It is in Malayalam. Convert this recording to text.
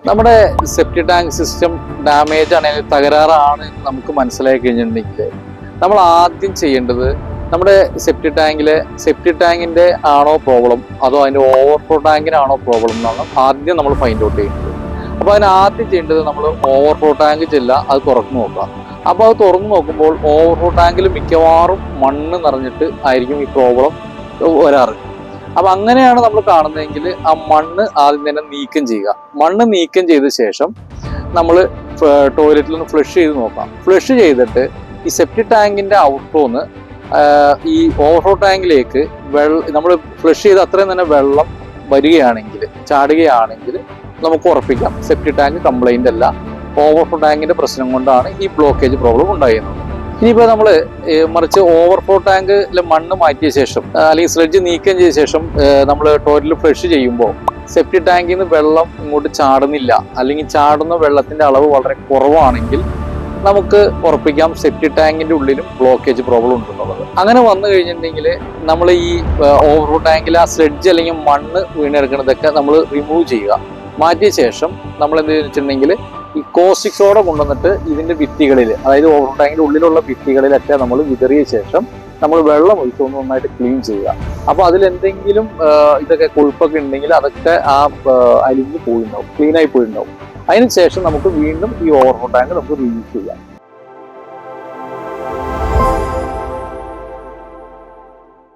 നമ്മുടെ സെപ്റ്റി ടാങ്ക് സിസ്റ്റം ഡാമേജ് ആണ്, തകരാറാണ് എന്ന് നമുക്ക് മനസ്സിലാക്കി കഴിഞ്ഞിട്ടുണ്ടെങ്കിൽ നമ്മൾ ആദ്യം ചെയ്യേണ്ടത് നമ്മുടെ സെപ്റ്റി ടാങ്കിന്റെ ആണോ പ്രോബ്ലം അതോ അതിന്റെ ഓവർഫ്ലോ ടാങ്കിനാണോ പ്രോബ്ലം എന്നാണ് ആദ്യം നമ്മൾ ഫൈൻഡ് ഔട്ട് ചെയ്യുന്നത്. അപ്പൊ അതിന് ആദ്യം ചെയ്യേണ്ടത് നമ്മൾ ഓവർഫ്ലോ ടാങ്ക് ചെല്ലുക, അത് തുറന്നു നോക്കുക. അപ്പൊ അത് തുറന്നു നോക്കുമ്പോൾ ഓവർഫ്ലോ ടാങ്കിൽ മിക്കവാറും മണ്ണ് നിറഞ്ഞിട്ട് ആയിരിക്കും ഈ പ്രോബ്ലം വരാറ്. അപ്പൊ അങ്ങനെയാണ് നമ്മൾ കാണുന്നതെങ്കിൽ ആ മണ്ണ് ആദ്യം തന്നെ നീക്കം ചെയ്യുക. മണ്ണ് നീക്കം ചെയ്ത ശേഷം നമ്മൾ ടോയ്ലറ്റിൽ നിന്ന് ഫ്ലഷ് ചെയ്ത് നോക്കാം. ഫ്ലഷ് ചെയ്തിട്ട് ഈ സെപ്റ്റി ടാങ്കിന്റെ ഔട്ട്ഫ്ലോന്ന് ഈ ഓവർഫ്ലോ ടാങ്കിലേക്ക് നമ്മൾ ഫ്ലഷ് ചെയ്ത് അത്രയും തന്നെ വെള്ളം വരികയാണെങ്കിൽ, ചാടുകയാണെങ്കിൽ നമുക്ക് ഉറപ്പിക്കാം സെപ്റ്റി ടാങ്ക് കംപ്ലൈന്റ് അല്ല, ഓവർഫ്ലോ ടാങ്കിന്റെ പ്രശ്നം കൊണ്ടാണ് ഈ ബ്ലോക്കേജ് പ്രോബ്ലം ഉണ്ടായിരുന്നത്. ഇനിയിപ്പോൾ നമ്മൾ മറിച്ച് ഓവർഫ്ലോ ടാങ്കിലെ മണ്ണ് മാറ്റിയ ശേഷം അല്ലെങ്കിൽ സ്ലെഡ്ജ് നീക്കം ചെയ്ത ശേഷം നമ്മൾ ടോയ്ലറ്റിൽ ഫ്ലഷ് ചെയ്യുമ്പോൾ സെപ്റ്റി ടാങ്കിൽ നിന്ന് വെള്ളം ഇങ്ങോട്ട് ചാടുന്നില്ല, അല്ലെങ്കിൽ ചാടുന്ന വെള്ളത്തിന്റെ അളവ് വളരെ കുറവാണെങ്കിൽ നമുക്ക് ഉറപ്പിക്കാം സെപ്റ്റി ടാങ്കിന്റെ ഉള്ളിലും ബ്ലോക്കേജ് പ്രോബ്ലം ഉണ്ടെന്നുള്ളത്. അങ്ങനെ വന്നു കഴിഞ്ഞിട്ടുണ്ടെങ്കിൽ നമ്മൾ ഈ ഓവർഫ്ലോ ടാങ്കിൽ ആ സ്ലെഡ്ജ് അല്ലെങ്കിൽ മണ്ണ് വീണെടുക്കുന്നതൊക്കെ നമ്മൾ റിമൂവ് ചെയ്യുക. മാറ്റിയ ശേഷം നമ്മൾ എന്ത് വെച്ചിട്ടുണ്ടെങ്കിൽ ഈ കോസ്റ്റിക് സോഡ കൊണ്ടുവന്നിട്ട് ഇതിന്റെ ഭിത്തികളിൽ, അതായത് ഓവർഫ്ലോ ടാങ്കിന്റെ ഉള്ളിലുള്ള ഭിത്തികളിലൊക്കെ നമ്മൾ വിതറിയ ശേഷം നമ്മൾ വെള്ളം ഒഴിച്ചൊന്ന് നന്നായിട്ട് ക്ലീൻ ചെയ്യുക. അപ്പൊ അതിലെന്തെങ്കിലും ഇതൊക്കെ കൊഴുപ്പൊക്കെ ഉണ്ടെങ്കിൽ അതൊക്കെ ആ അലിഞ്ഞ് പോയിട്ടുണ്ടാവും, ക്ലീനായി പോയിട്ടുണ്ടാവും. അതിനുശേഷം നമുക്ക് വീണ്ടും ഈ ഓവർഫ്ലോ ടാങ്ക് നമുക്ക് റീയൂസ് ചെയ്യാം.